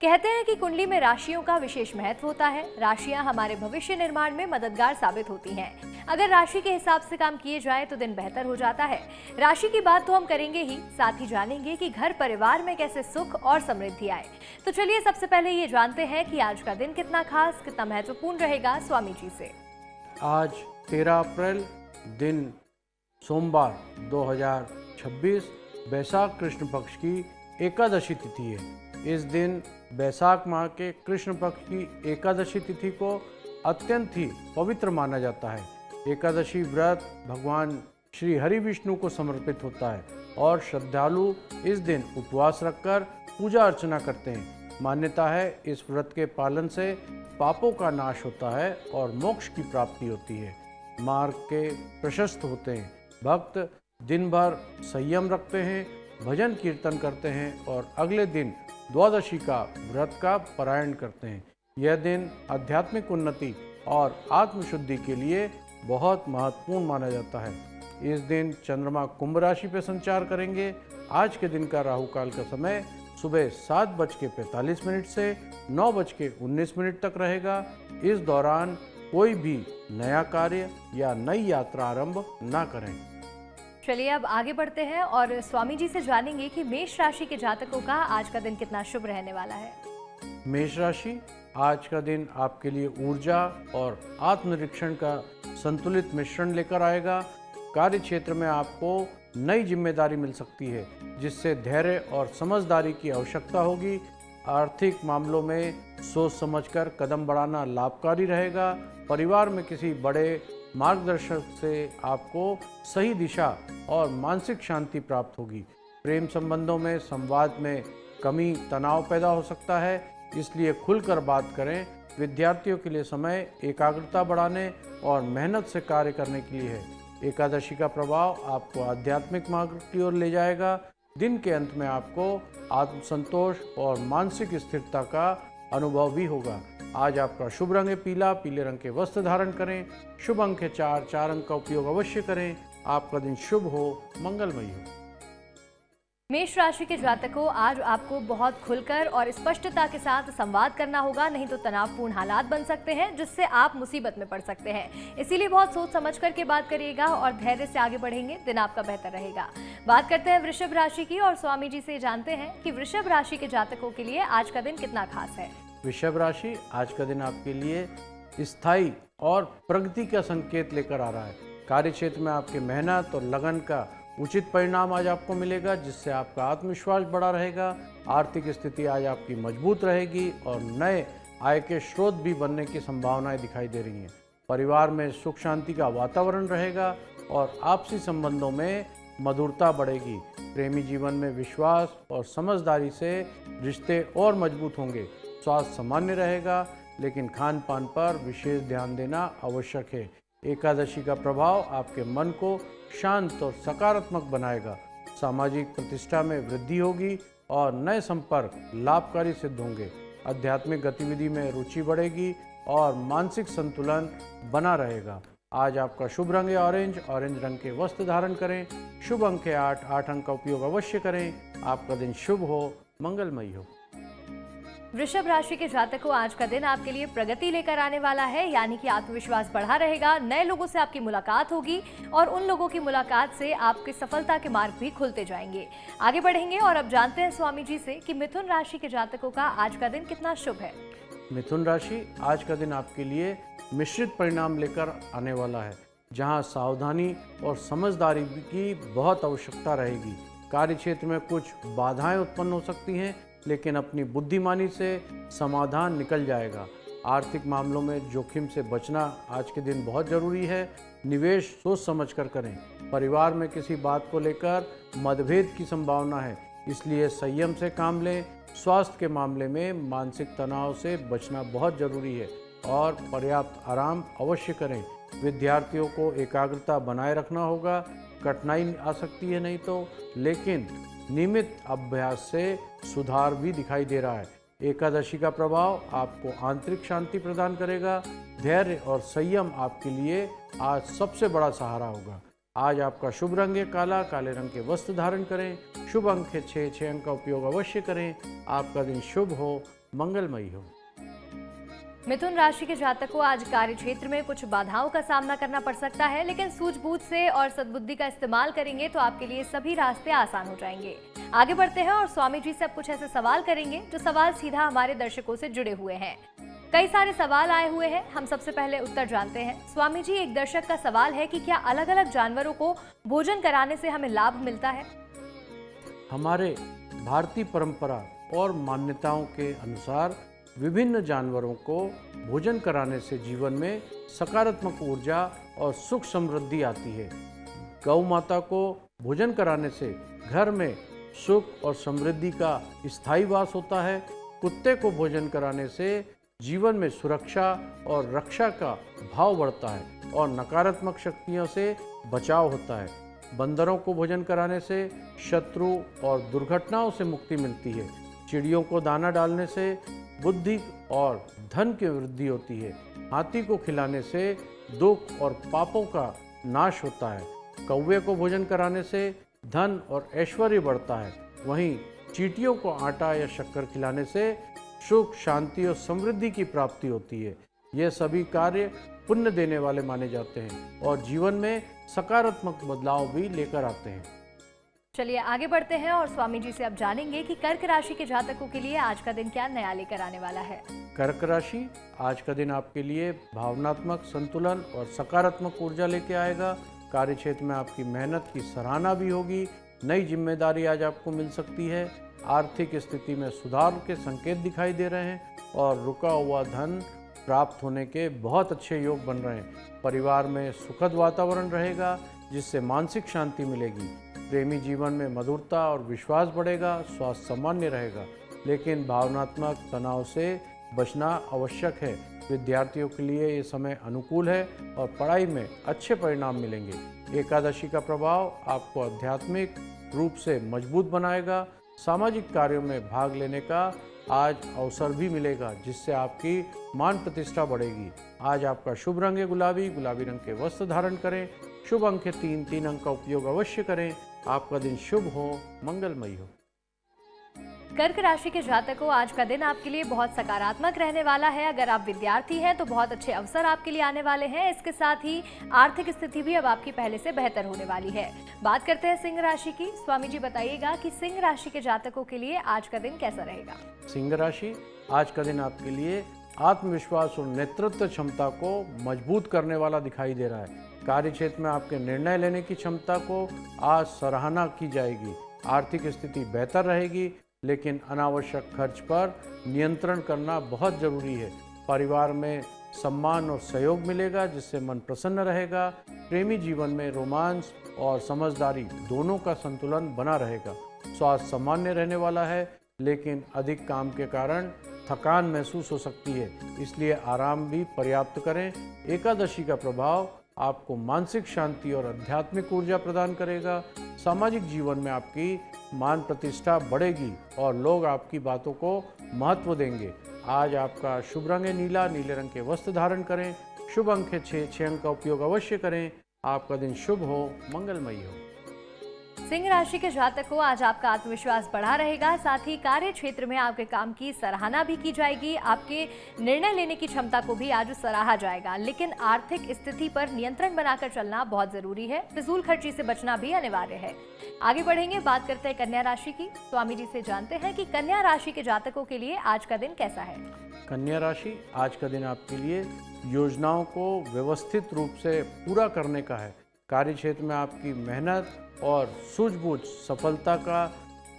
कहते हैं कि कुंडली में राशियों का विशेष महत्व होता है। राशियां हमारे भविष्य निर्माण में मददगार साबित होती हैं। अगर राशि के हिसाब से काम किए जाए तो दिन बेहतर हो जाता है। राशि की बात तो हम करेंगे ही, साथ ही जानेंगे कि घर परिवार में कैसे सुख और समृद्धि आए। तो चलिए सबसे पहले ये जानते हैं कि आज का दिन कितना खास, कितना महत्वपूर्ण रहेगा स्वामी जी से। आज 13 अप्रैल दिन सोमवार 2026 वैशाख कृष्ण पक्ष की एकादशी तिथि है। इस दिन वैशाख माह के कृष्ण पक्ष की एकादशी तिथि को अत्यंत ही पवित्र माना जाता है। एकादशी व्रत भगवान श्री हरि विष्णु को समर्पित होता है और श्रद्धालु इस दिन उपवास रखकर पूजा अर्चना करते हैं। मान्यता है इस व्रत के पालन से पापों का नाश होता है और मोक्ष की प्राप्ति होती है। मार्ग के प्रशस्त होते हैं। भक्त दिन भर संयम रखते हैं, भजन कीर्तन करते हैं और अगले दिन द्वादशी का व्रत का पारायण करते हैं। यह दिन आध्यात्मिक उन्नति और आत्मशुद्धि के लिए बहुत महत्वपूर्ण माना जाता है। इस दिन चंद्रमा कुंभ राशि पर संचार करेंगे। आज के दिन का राहु काल का समय सुबह 7:45 से 9:19 तक रहेगा। इस दौरान कोई भी नया कार्य या नई यात्रा आरंभ ना करें। चलिए अब आगे बढ़ते हैं और स्वामी जी से जानेंगे कि मेष राशि के जातकों का आज का दिन कितना शुभ रहने वाला है। मेष राशि, आज का दिन आपके लिए ऊर्जा और आत्मनिरीक्षण का संतुलित मिश्रण लेकर आएगा। कार्य क्षेत्र में आपको नई जिम्मेदारी मिल सकती है, जिससे धैर्य और समझदारी की आवश्यकता होगी। आर्थिक मामलों में सोच समझकर कदम बढ़ाना लाभकारी रहेगा। परिवार में किसी बड़े मार्गदर्शक से आपको सही दिशा और मानसिक शांति प्राप्त होगी। प्रेम संबंधों में संवाद में कमी तनाव पैदा हो सकता है, इसलिए खुलकर बात करें। विद्यार्थियों के लिए समय एकाग्रता बढ़ाने और मेहनत से कार्य करने के लिए है। एकादशी का प्रभाव आपको आध्यात्मिक मार्ग की ओर ले जाएगा। दिन के अंत में आपको आत्मसंतोष और मानसिक स्थिरता का अनुभव भी होगा। आज आपका शुभ रंग है पीला, पीले रंग के वस्त्र धारण करें। शुभ अंक है 4 अंक का उपयोग अवश्य करें। आपका दिन शुभ हो, मंगलमय हो। मेष राशि के जातकों, आज आपको बहुत खुलकर और स्पष्टता के साथ संवाद करना होगा, नहीं तो तनावपूर्ण हालात बन सकते हैं जिससे आप मुसीबत में पड़ सकते हैं। इसीलिए बहुत सोच समझ कर के बात करिएगा और धैर्य से आगे बढ़ेंगे, दिन आपका बेहतर रहेगा। बात करते हैं वृषभ राशि की और स्वामी जी से जानते हैं कि वृषभ राशि के जातकों के लिए आज का दिन कितना खास है। वृषभ राशि, आज का दिन आपके लिए स्थायी और प्रगति का संकेत लेकर आ रहा है। कार्य क्षेत्र में आपके मेहनत और लगन का उचित परिणाम आज आपको मिलेगा, जिससे आपका आत्मविश्वास बढ़ा रहेगा। आर्थिक स्थिति आज आपकी मजबूत रहेगी और नए आय के स्रोत भी बनने की संभावनाएं दिखाई दे रही हैं। परिवार में सुख शांति का वातावरण रहेगा और आपसी संबंधों में मधुरता बढ़ेगी। प्रेमी जीवन में विश्वास और समझदारी से रिश्ते और मजबूत होंगे। स्वास्थ्य सामान्य रहेगा, लेकिन खान पान पर विशेष ध्यान देना आवश्यक है। एकादशी का प्रभाव आपके मन को शांत और सकारात्मक बनाएगा। सामाजिक प्रतिष्ठा में वृद्धि होगी और नए संपर्क लाभकारी सिद्ध होंगे। आध्यात्मिक गतिविधि में रुचि बढ़ेगी और मानसिक संतुलन बना रहेगा। आज आपका शुभ रंग है ऑरेंज रंग के वस्त्र धारण करें। शुभ अंक है 8 अंक का उपयोग अवश्य करें। आपका दिन शुभ हो, मंगलमय हो। वृषभ राशि के जातकों, आज का दिन आपके लिए प्रगति लेकर आने वाला है, यानी कि आत्मविश्वास बढ़ा रहेगा। नए लोगों से आपकी मुलाकात होगी और उन लोगों की मुलाकात से आपकी सफलता के मार्ग भी खुलते जाएंगे। आगे बढ़ेंगे और अब जानते हैं स्वामी जी से कि मिथुन राशि के जातकों का आज का दिन कितना शुभ है। मिथुन राशि, आज का दिन आपके लिए मिश्रित परिणाम लेकर आने वाला है, जहां सावधानी और समझदारी की बहुत आवश्यकता रहेगी। कार्य क्षेत्र में कुछ बाधाएं उत्पन्न हो सकती हैं, लेकिन अपनी बुद्धिमानी से समाधान निकल जाएगा। आर्थिक मामलों में जोखिम से बचना आज के दिन बहुत ज़रूरी है। निवेश सोच समझ कर करें। परिवार में किसी बात को लेकर मतभेद की संभावना है, इसलिए संयम से काम लें। स्वास्थ्य के मामले में मानसिक तनाव से बचना बहुत ज़रूरी है और पर्याप्त आराम अवश्य करें। विद्यार्थियों को एकाग्रता बनाए रखना होगा। कठिनाई आ सकती है नहीं तो, लेकिन नियमित अभ्यास से सुधार भी दिखाई दे रहा है। एकादशी का प्रभाव आपको आंतरिक शांति प्रदान करेगा। धैर्य और संयम आपके लिए आज सबसे बड़ा सहारा होगा। आज आपका शुभ रंग है काला, काले रंग के वस्त्र धारण करें। शुभ अंक है 6 अंक का उपयोग अवश्य करें। आपका दिन शुभ हो, मंगलमयी हो। मिथुन राशि के जातकों आज कार्य क्षेत्र में कुछ बाधाओं का सामना करना पड़ सकता है, लेकिन सूझबूझ से और सद्बुद्धि का इस्तेमाल करेंगे तो आपके लिए सभी रास्ते आसान हो जाएंगे। आगे बढ़ते हैं और स्वामी जी से अब कुछ ऐसे सवाल करेंगे जो सवाल सीधा हमारे दर्शकों से जुड़े हुए हैं। कई सारे सवाल आए हुए हैं, हम सबसे पहले उत्तर जानते हैं। स्वामी जी, एक दर्शक का सवाल है कि क्या अलग अलग जानवरों को भोजन कराने से हमें लाभ मिलता है? हमारे भारतीय परंपरा और मान्यताओं के अनुसार विभिन्न जानवरों को भोजन कराने से जीवन में सकारात्मक ऊर्जा और सुख समृद्धि आती है। गौ माता को भोजन कराने से घर में सुख और समृद्धि का स्थायी वास होता है। कुत्ते को भोजन कराने से जीवन में सुरक्षा और रक्षा का भाव बढ़ता है और नकारात्मक शक्तियों से बचाव होता है। बंदरों को भोजन कराने से शत्रु और दुर्घटनाओं से मुक्ति मिलती है। चिड़ियों को दाना डालने से बुद्धि और धन की वृद्धि होती है। हाथी को खिलाने से दुख और पापों का नाश होता है। कौवे को भोजन कराने से धन और ऐश्वर्य बढ़ता है। वहीं चींटियों को आटा या शक्कर खिलाने से सुख, शांति और समृद्धि की प्राप्ति होती है। ये सभी कार्य पुण्य देने वाले माने जाते हैं और जीवन में सकारात्मक बदलाव भी लेकर आते हैं। चलिए आगे बढ़ते हैं और स्वामी जी से अब जानेंगे कि कर्क राशि के जातकों के लिए आज का दिन क्या नया लेकर आने वाला है। कर्क राशि, आज का दिन आपके लिए भावनात्मक संतुलन और सकारात्मक ऊर्जा लेके आएगा। कार्य क्षेत्र में आपकी मेहनत की सराहना भी होगी। नई जिम्मेदारी आज आपको मिल सकती है। आर्थिक स्थिति में सुधार के संकेत दिखाई दे रहे हैं और रुका हुआ धन प्राप्त होने के बहुत अच्छे योग बन रहे हैं। परिवार में सुखद वातावरण रहेगा जिससे मानसिक शांति मिलेगी। प्रेमी जीवन में मधुरता और विश्वास बढ़ेगा। स्वास्थ्य सामान्य रहेगा, लेकिन भावनात्मक तनाव से बचना आवश्यक है। विद्यार्थियों के लिए ये समय अनुकूल है और पढ़ाई में अच्छे परिणाम मिलेंगे। एकादशी का प्रभाव आपको आध्यात्मिक रूप से मजबूत बनाएगा। सामाजिक कार्यों में भाग लेने का आज अवसर भी मिलेगा, जिससे आपकी मान प्रतिष्ठा बढ़ेगी। आज आपका शुभ रंग है गुलाबी। गुलाबी रंग के वस्त्र धारण करें। शुभ अंक है 3। 3 अंक का उपयोग अवश्य करें। आपका दिन शुभ हो, मंगलमयी हो। कर्क राशि के जातकों, आज का दिन आपके लिए बहुत सकारात्मक रहने वाला है। अगर आप विद्यार्थी हैं तो बहुत अच्छे अवसर आपके लिए आने वाले हैं। इसके साथ ही आर्थिक स्थिति भी अब आपकी पहले से बेहतर होने वाली है। बात करते हैं सिंह राशि की। स्वामी जी बताइएगा कि सिंह राशि के जातकों के लिए आज का दिन कैसा रहेगा। सिंह राशि, आज का दिन आपके लिए आत्मविश्वास और नेतृत्व क्षमता को मजबूत करने वाला दिखाई दे रहा है। कार्य क्षेत्र में आपके निर्णय लेने की क्षमता को आज सराहना की जाएगी। आर्थिक स्थिति बेहतर रहेगी, लेकिन अनावश्यक खर्च पर नियंत्रण करना बहुत जरूरी है। परिवार में सम्मान और सहयोग मिलेगा, जिससे मन प्रसन्न रहेगा। प्रेमी जीवन में रोमांस और समझदारी दोनों का संतुलन बना रहेगा। स्वास्थ्य सामान्य रहने वाला है, लेकिन अधिक काम के कारण थकान महसूस हो सकती है, इसलिए आराम भी पर्याप्त करें। एकादशी का प्रभाव आपको मानसिक शांति और आध्यात्मिक ऊर्जा प्रदान करेगा। सामाजिक जीवन में आपकी मान प्रतिष्ठा बढ़ेगी और लोग आपकी बातों को महत्व देंगे। आज आपका शुभ रंग है नीला। नीले रंग के वस्त्र धारण करें। शुभ अंक है 6। 6 अंक का उपयोग अवश्य करें। आपका दिन शुभ हो, मंगलमयी हो। सिंह राशि के जातकों, आज आपका आत्मविश्वास बढ़ा रहेगा। साथ ही कार्य क्षेत्र में आपके काम की सराहना भी की जाएगी। आपके निर्णय लेने की क्षमता को भी आज सराहा जाएगा, लेकिन आर्थिक स्थिति पर नियंत्रण बनाकर चलना बहुत जरूरी है। फिजूल खर्ची से बचना भी अनिवार्य है। आगे बढ़ेंगे, बात करते हैं कन्या राशि की। स्वामी जी से जानते हैं कि कन्या राशि के जातकों के लिए आज का दिन कैसा है। कन्या राशि, आज का दिन आपके लिए योजनाओं को व्यवस्थित रूप से पूरा करने का है। कार्य क्षेत्र में आपकी मेहनत और सूझबूझ सफलता का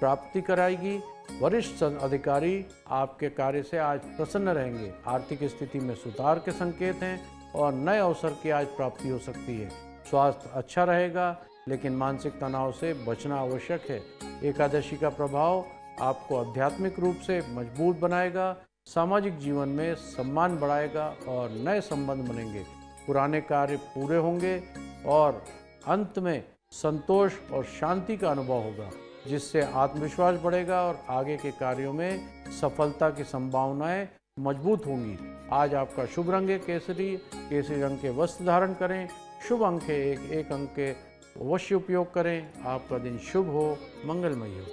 प्राप्ति कराएगी। वरिष्ठ अधिकारी आपके कार्य से आज प्रसन्न रहेंगे। आर्थिक स्थिति में सुधार के संकेत हैं और नए अवसर की आज प्राप्ति हो सकती है। स्वास्थ्य अच्छा रहेगा, लेकिन मानसिक तनाव से बचना आवश्यक है। एकादशी का प्रभाव आपको आध्यात्मिक रूप से मजबूत बनाएगा। सामाजिक जीवन में सम्मान बढ़ाएगा और नए संबंध बनेंगे। पुराने कार्य पूरे होंगे और अंत में संतोष और शांति का अनुभव होगा, जिससे आत्मविश्वास बढ़ेगा और आगे के कार्यों में सफलता की संभावनाएं मजबूत होंगी। आज आपका शुभ रंग है केसरी। केसरी रंग के वस्त्र धारण करें। शुभ अंक है 1। 1 अंक के अवश्य उपयोग करें। आपका दिन शुभ हो, मंगलमयी हो।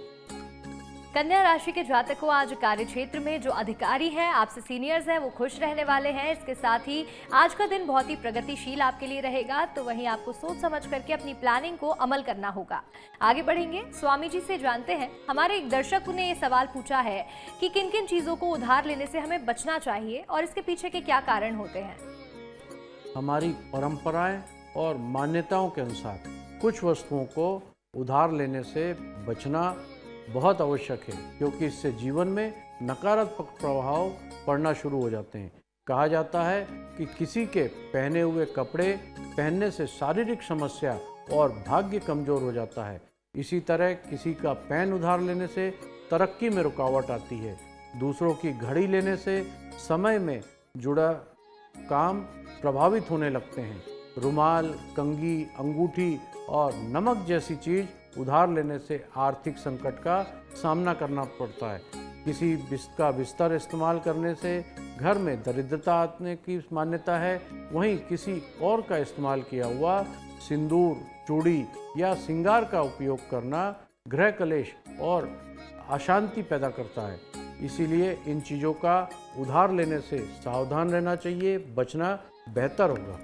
कन्या राशि के जातकों आज कार्य क्षेत्र में जो अधिकारी हैं, आपसे सीनियर्स हैं, वो खुश रहने वाले हैं। इसके साथ ही आज का दिन बहुत ही प्रगतिशील आपके लिए रहेगा। तो वहीं आपको सोच समझ करके अपनी प्लानिंग को अमल करना होगा। आगे बढ़ेंगे, स्वामी जी से जानते हैं। हमारे एक दर्शक ने ये सवाल पूछा है कि किन किन चीजों को उधार लेने से हमें बचना चाहिए और इसके पीछे के क्या कारण होते हैं। हमारी परंपराएं और मान्यताओं के अनुसार कुछ वस्तुओं को उधार लेने से बचना बहुत आवश्यक है, क्योंकि इससे जीवन में नकारात्मक प्रभाव पड़ना शुरू हो जाते हैं। कहा जाता है कि किसी के पहने हुए कपड़े पहनने से शारीरिक समस्या और भाग्य कमजोर हो जाता है। इसी तरह किसी का पेन उधार लेने से तरक्की में रुकावट आती है। दूसरों की घड़ी लेने से समय में जुड़ा काम प्रभावित होने लगते हैं। रुमाल, कंघी, अंगूठी और नमक जैसी चीज उधार लेने से आर्थिक संकट का सामना करना पड़ता है। किसी का बिस्तर इस्तेमाल करने से घर में दरिद्रता आने की मान्यता है। वहीं किसी और का इस्तेमाल किया हुआ सिंदूर, चूड़ी या श्रृंगार का उपयोग करना गृह कलेश और अशांति पैदा करता है। इसीलिए इन चीज़ों का उधार लेने से सावधान रहना चाहिए, बचना बेहतर होगा।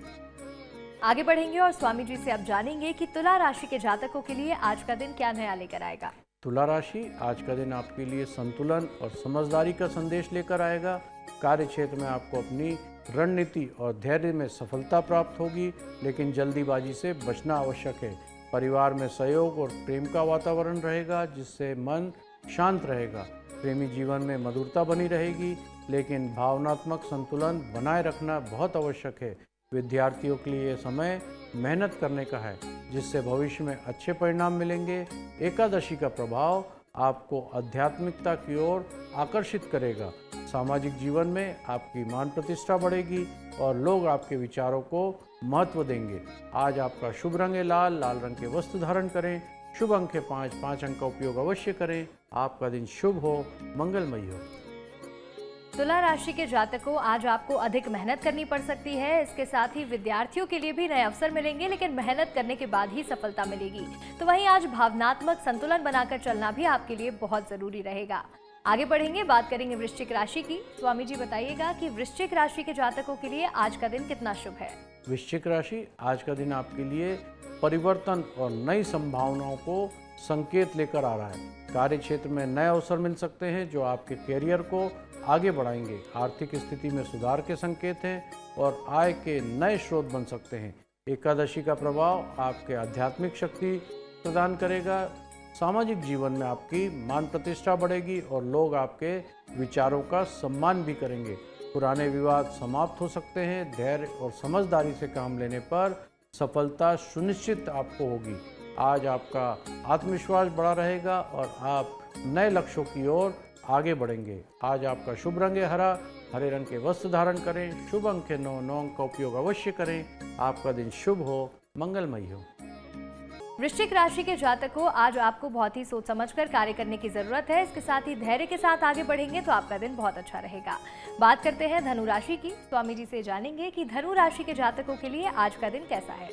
आगे बढ़ेंगे और स्वामी जी से अब जानेंगे कि तुला राशि के जातकों के लिए आज का दिन क्या नया लेकर आएगा। तुला राशि आज का दिन आपके लिए संतुलन और समझदारी का संदेश लेकर आएगा। कार्य क्षेत्र में आपको अपनी रणनीति और धैर्य में सफलता प्राप्त होगी, लेकिन जल्दीबाजी से बचना आवश्यक है। परिवार में सहयोग और प्रेम का वातावरण रहेगा, जिससे मन शांत रहेगा। प्रेमी जीवन में मधुरता बनी रहेगी, लेकिन भावनात्मक संतुलन बनाए रखना बहुत आवश्यक है। विद्यार्थियों के लिए समय मेहनत करने का है, जिससे भविष्य में अच्छे परिणाम मिलेंगे। एकादशी का प्रभाव आपको आध्यात्मिकता की ओर आकर्षित करेगा। सामाजिक जीवन में आपकी मान प्रतिष्ठा बढ़ेगी और लोग आपके विचारों को महत्व देंगे। आज आपका शुभ रंग है लाल। लाल रंग के वस्त्र धारण करें। शुभ अंक है 5। 5 अंक का उपयोग अवश्य करें। आपका दिन शुभ हो, मंगलमय हो। तुला राशि के जातकों आज आपको अधिक मेहनत करनी पड़ सकती है। इसके साथ ही विद्यार्थियों के लिए भी नए अवसर मिलेंगे, लेकिन मेहनत करने के बाद ही सफलता मिलेगी। तो वहीं आज भावनात्मक संतुलन बनाकर चलना भी आपके लिए बहुत जरूरी रहेगा। आगे बढ़ेंगे, बात करेंगे वृश्चिक राशि की। स्वामी जी बताइएगा कि वृश्चिक राशि के जातकों के लिए आज का दिन कितना शुभ है। वृश्चिक राशि आज का दिन आपके लिए परिवर्तन और नई संभावनाओं को संकेत लेकर आ रहा है। कार्य क्षेत्र में नए अवसर मिल सकते हैं, जो आपके कैरियर को आगे बढ़ाएंगे। आर्थिक स्थिति में सुधार के संकेत हैं और आय के नए स्रोत बन सकते हैं। एकादशी का प्रभाव आपके आध्यात्मिक शक्ति प्रदान करेगा। सामाजिक जीवन में आपकी मान प्रतिष्ठा बढ़ेगी और लोग आपके विचारों का सम्मान भी करेंगे। पुराने विवाद समाप्त हो सकते हैं। धैर्य और समझदारी से काम लेने पर सफलता सुनिश्चित आपको होगी। आज आपका आत्मविश्वास बढ़ा रहेगा और आप नए लक्ष्यों की ओर आगे बढ़ेंगे। आज आपका शुभ रंग है हरा। हरे रंग के वस्त्र धारण करें। शुभ अंक है 9। 9 अंक का उपयोग अवश्य करें। आपका दिन शुभ हो, मंगलमय हो। वृश्चिक राशि के जातकों आज आपको बहुत ही सोच समझकर कार्य करने की जरूरत है। इसके साथ ही धैर्य के साथ आगे बढ़ेंगे तो आपका दिन बहुत अच्छा रहेगा। बात करते हैं धनु राशि की। स्वामी जी से जानेंगे कि धनु राशि के जातकों के लिए आज का दिन कैसा है।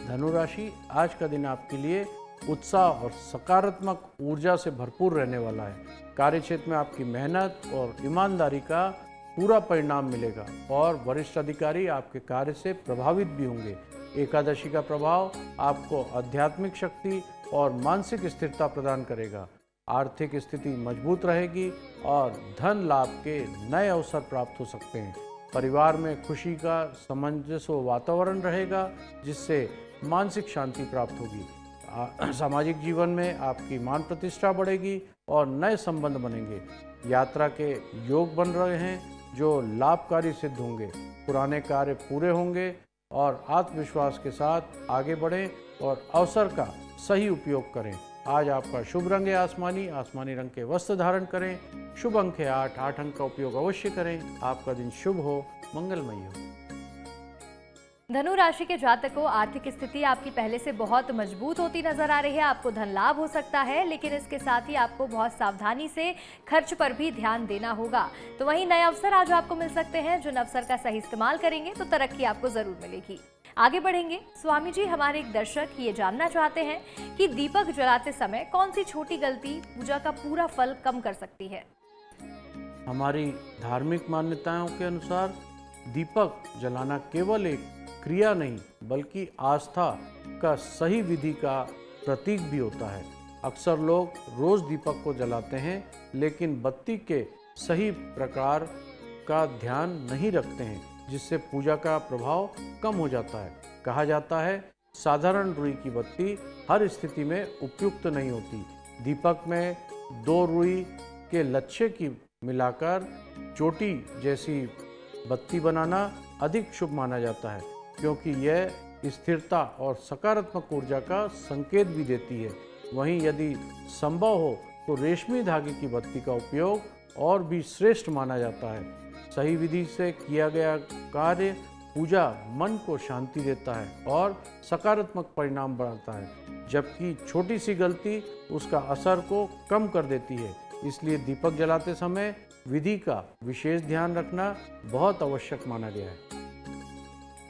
धनु राशि आज का दिन आपके लिए उत्साह और सकारात्मक ऊर्जा से भरपूर रहने वाला है। कार्य क्षेत्र में आपकी मेहनत और ईमानदारी का पूरा परिणाम मिलेगा और वरिष्ठ अधिकारी आपके कार्य से प्रभावित भी होंगे। एकादशी का प्रभाव आपको आध्यात्मिक शक्ति और मानसिक स्थिरता प्रदान करेगा। आर्थिक स्थिति मजबूत रहेगी और धन लाभ के नए अवसर प्राप्त हो सकते हैं। परिवार में खुशी का सामंजस्य वातावरण रहेगा, जिससे मानसिक शांति प्राप्त होगी। सामाजिक जीवन में आपकी मान प्रतिष्ठा बढ़ेगी और नए संबंध बनेंगे। यात्रा के योग बन रहे हैं, जो लाभकारी सिद्ध होंगे। पुराने कार्य पूरे होंगे और आत्मविश्वास के साथ आगे बढ़ें और अवसर का सही उपयोग करें। आज आपका शुभ रंग है आसमानी। आसमानी रंग के वस्त्र धारण करें। शुभ अंक है 8। 8 अंक का उपयोग अवश्य करें। आपका दिन शुभ हो, मंगलमय हो। धनु राशि के जातकों आर्थिक स्थिति आपकी पहले से बहुत मजबूत होती नजर आ रही है। आपको धन लाभ हो सकता है, लेकिन इसके साथ ही आपको बहुत सावधानी से खर्च पर भी ध्यान देना होगा। तो वहीं नए अवसर आज आपको मिल सकते हैं। जिन अवसर का सही इस्तेमाल करेंगे तो तरक्की आपको जरूर मिलेगी। आगे बढ़ेंगे। स्वामी जी, हमारे एक दर्शक ये जानना चाहते हैं कि दीपक जलाते समय कौन सी छोटी गलती पूजा का पूरा फल कम कर सकती है। हमारी धार्मिक मान्यताओं के अनुसार दीपक जलाना केवल एक क्रिया नहीं बल्कि आस्था का सही विधि का प्रतीक भी होता है। अक्सर लोग रोज दीपक को जलाते हैं लेकिन बत्ती के सही प्रकार का ध्यान नहीं रखते हैं, जिससे पूजा का प्रभाव कम हो जाता है। कहा जाता है साधारण रुई की बत्ती हर स्थिति में उपयुक्त नहीं होती। दीपक में 2 रुई के लच्छे की मिलाकर चोटी जैसी बत्ती बनाना अधिक शुभ माना जाता है, क्योंकि यह स्थिरता और सकारात्मक ऊर्जा का संकेत भी देती है। वहीं यदि संभव हो तो रेशमी धागे की बत्ती का उपयोग और भी श्रेष्ठ माना जाता है। सही विधि से किया गया कार्य पूजा मन को शांति देता है और सकारात्मक परिणाम बढ़ाता है, जबकि छोटी सी गलती उसका असर को कम कर देती है। इसलिए दीपक जलाते समय विधि का विशेष ध्यान रखना बहुत आवश्यक माना गया है।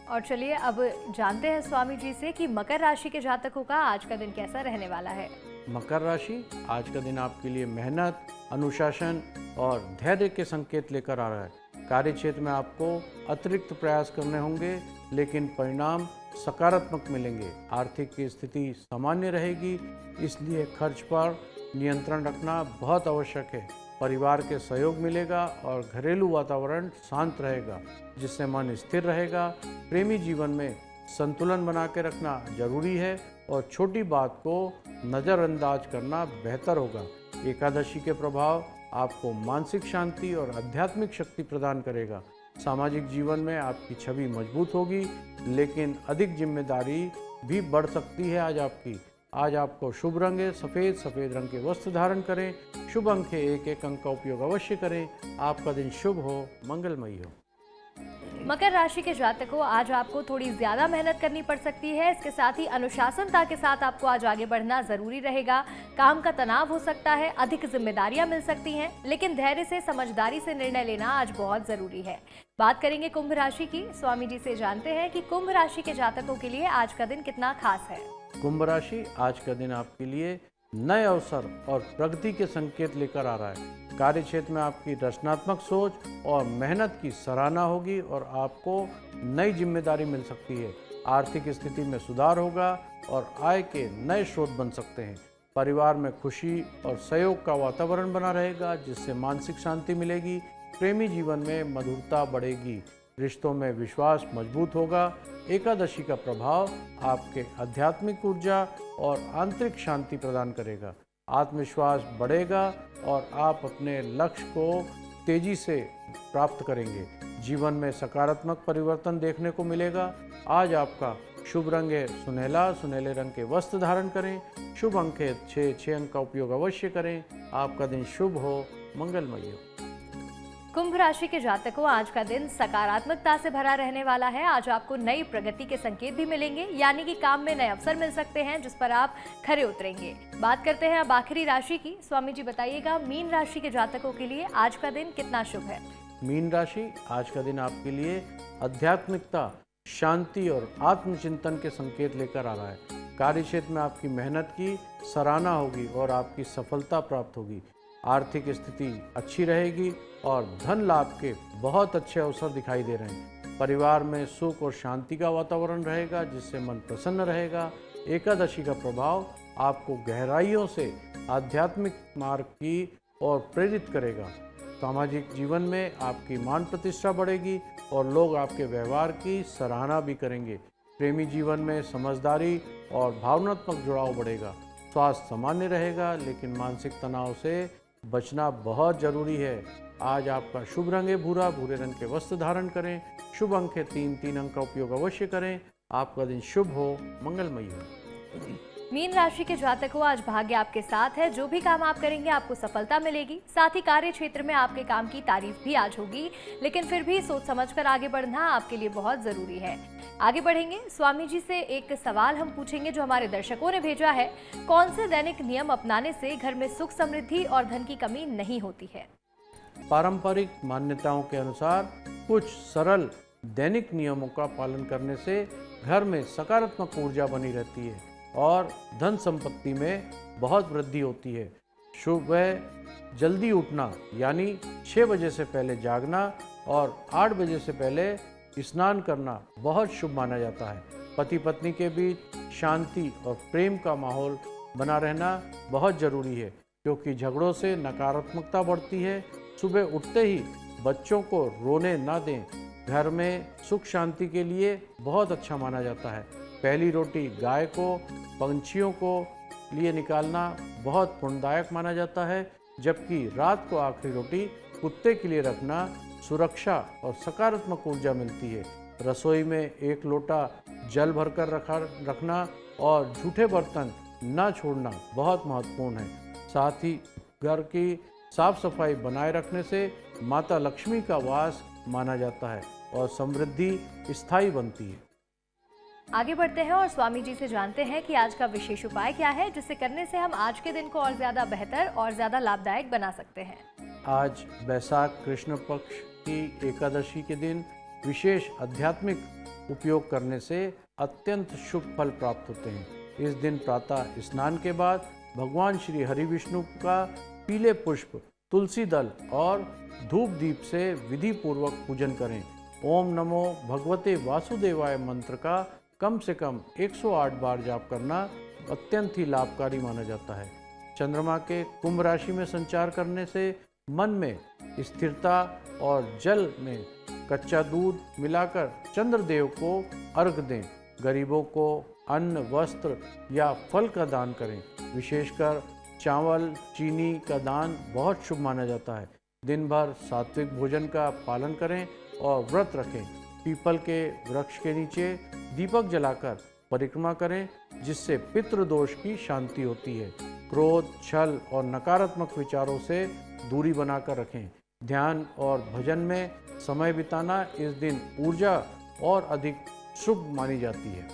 और चलिए अब जानते हैं स्वामी जी से कि मकर राशि के जातकों का आज का दिन कैसा रहने वाला है। मकर राशि, आज का दिन आपके लिए मेहनत, अनुशासन और धैर्य के संकेत लेकर आ रहा है। कार्य क्षेत्र में आपको अतिरिक्त प्रयास करने होंगे, लेकिन परिणाम सकारात्मक मिलेंगे। आर्थिक की स्थिति सामान्य रहेगी, इसलिए खर्च पर नियंत्रण रखना बहुत आवश्यक है। परिवार के सहयोग मिलेगा और घरेलू वातावरण शांत रहेगा, जिससे मन स्थिर रहेगा। प्रेमी जीवन में संतुलन बना के रखना जरूरी है और छोटी बात को नज़रअंदाज करना बेहतर होगा। एकादशी के प्रभाव आपको मानसिक शांति और आध्यात्मिक शक्ति प्रदान करेगा। सामाजिक जीवन में आपकी छवि मजबूत होगी, लेकिन अधिक जिम्मेदारी भी बढ़ सकती है आज आपको शुभ रंग है सफ़ेद रंग के वस्त्र धारण करें। शुभ अंक है 1 अंक का उपयोग अवश्य करें। आपका दिन शुभ हो, मंगलमयी हो। मकर राशि के जातकों, आज आपको थोड़ी ज्यादा मेहनत करनी पड़ सकती है। इसके साथ ही अनुशासनता के साथ आपको आज आगे बढ़ना जरूरी रहेगा। काम का तनाव हो सकता है, अधिक जिम्मेदारियां मिल सकती हैं, लेकिन धैर्य से समझदारी से निर्णय लेना आज बहुत जरूरी है। बात करेंगे कुंभ राशि की। स्वामी जी से जानते हैं कि कुंभ राशि के जातकों के लिए आज का दिन कितना खास है। कुंभ राशि, आज का दिन आपके लिए नए अवसर और प्रगति के संकेत लेकर आ रहा है। कार्य क्षेत्र में आपकी रचनात्मक सोच और मेहनत की सराहना होगी और आपको नई जिम्मेदारी मिल सकती है। आर्थिक स्थिति में सुधार होगा और आय के नए स्रोत बन सकते हैं। परिवार में खुशी और सहयोग का वातावरण बना रहेगा, जिससे मानसिक शांति मिलेगी। प्रेमी जीवन में मधुरता बढ़ेगी, रिश्तों में विश्वास मजबूत होगा। एकादशी का प्रभाव आपके आध्यात्मिक ऊर्जा और आंतरिक शांति प्रदान करेगा। आत्मविश्वास बढ़ेगा और आप अपने लक्ष्य को तेजी से प्राप्त करेंगे। जीवन में सकारात्मक परिवर्तन देखने को मिलेगा। आज आपका शुभ रंग है सुनहले रंग के वस्त्र धारण करें। शुभ अंक है 6 अंक का उपयोग अवश्य करें। आपका दिन शुभ हो, मंगलमय हो। कुंभ राशि के जातकों, आज का दिन सकारात्मकता से भरा रहने वाला है। आज आपको नई प्रगति के संकेत भी मिलेंगे, यानी कि काम में नए अवसर मिल सकते हैं, जिस पर आप खरे उतरेंगे। बात करते हैं अब आखिरी राशि की। स्वामी जी बताइएगा, मीन राशि के जातकों के लिए आज का दिन कितना शुभ है। मीन राशि, आज का दिन आपके लिए आध्यात्मिकता, शांति और आत्मचिंतन के संकेत लेकर आ रहा है। कार्य क्षेत्र में आपकी मेहनत की सराहना होगी और आपकी सफलता प्राप्त होगी। आर्थिक स्थिति अच्छी रहेगी और धन लाभ के बहुत अच्छे अवसर दिखाई दे रहे हैं। परिवार में सुख और शांति का वातावरण रहेगा, जिससे मन प्रसन्न रहेगा। एकादशी का प्रभाव आपको गहराइयों से आध्यात्मिक मार्ग की ओर प्रेरित करेगा। सामाजिक जीवन में आपकी मान प्रतिष्ठा बढ़ेगी और लोग आपके व्यवहार की सराहना भी करेंगे। प्रेमी जीवन में समझदारी और भावनात्मक जुड़ाव बढ़ेगा। स्वास्थ्य सामान्य रहेगा, लेकिन मानसिक तनाव से बचना बहुत जरूरी है। आज आपका शुभ रंग है भूरे रंग के वस्त्र धारण करें। शुभ अंक है 3 अंक का उपयोग अवश्य करें। आपका दिन शुभ हो, मंगलमयी हो। मीन राशि के जातकों, आज भाग्य आपके साथ है। जो भी काम आप करेंगे आपको सफलता मिलेगी। साथ ही कार्य क्षेत्र में आपके काम की तारीफ भी आज होगी, लेकिन फिर भी सोच समझकर आगे बढ़ना आपके लिए बहुत जरूरी है। आगे बढ़ेंगे। स्वामी जी से एक सवाल हम पूछेंगे जो हमारे दर्शकों ने भेजा है। कौन से दैनिक नियम अपनाने से घर में सुख समृद्धि और धन की कमी नहीं होती है। पारंपरिक मान्यताओं के अनुसार कुछ सरल दैनिक नियमों का पालन करने से घर में सकारात्मक ऊर्जा बनी रहती है और धन संपत्ति में बहुत वृद्धि होती है। सुबह जल्दी उठना यानी 6 बजे से पहले जागना और 8 बजे से पहले स्नान करना बहुत शुभ माना जाता है। पति पत्नी के बीच शांति और प्रेम का माहौल बना रहना बहुत ज़रूरी है, क्योंकि झगड़ों से नकारात्मकता बढ़ती है। सुबह उठते ही बच्चों को रोने ना दें। घर में सुख शांति के लिए बहुत अच्छा माना जाता है। पहली रोटी गाय को, पंछियों को लिए निकालना बहुत पुण्यदायक माना जाता है, जबकि रात को आखिरी रोटी कुत्ते के लिए रखना सुरक्षा और सकारात्मक ऊर्जा मिलती है। रसोई में 1 लोटा जल भरकर रखना और झूठे बर्तन न छोड़ना बहुत महत्वपूर्ण है। साथ ही घर की साफ सफाई बनाए रखने से माता लक्ष्मी का वास माना जाता है और समृद्धि स्थायी बनती है। आगे बढ़ते हैं और स्वामी जी से जानते हैं कि आज का विशेष उपाय क्या है, जिसे करने से हम आज के दिन को और ज्यादा बेहतर और ज्यादा लाभदायक बना सकते हैं। आज वैशाख कृष्ण पक्ष की एकादशी के दिन विशेष आध्यात्मिक उपयोग करने से अत्यंत शुभ फल प्राप्त होते हैं। इस दिन प्रातः स्नान के बाद भगवान श्री हरि विष्णु का पीले पुष्प, तुलसी दल और धूप दीप से विधि पूर्वक पूजन करें। ओम नमो भगवते वासुदेवाय मंत्र का कम से कम 108 बार जाप करना अत्यंत ही लाभकारी माना जाता है। चंद्रमा के कुंभ राशि में संचार करने से मन में स्थिरता और जल में कच्चा दूध मिलाकर चंद्रदेव को अर्घ दें। गरीबों को अन्न, वस्त्र या फल का दान करें। विशेषकर चावल, चीनी का दान बहुत शुभ माना जाता है। दिन भर सात्विक भोजन का पालन करें और व्रत रखें। पीपल के वृक्ष के नीचे दीपक जलाकर परिक्रमा करें, जिससे पितृदोष की शांति होती है। क्रोध, छल और नकारात्मक विचारों से दूरी बनाकर रखें। ध्यान और भजन में समय बिताना इस दिन ऊर्जा और अधिक शुभ मानी जाती है।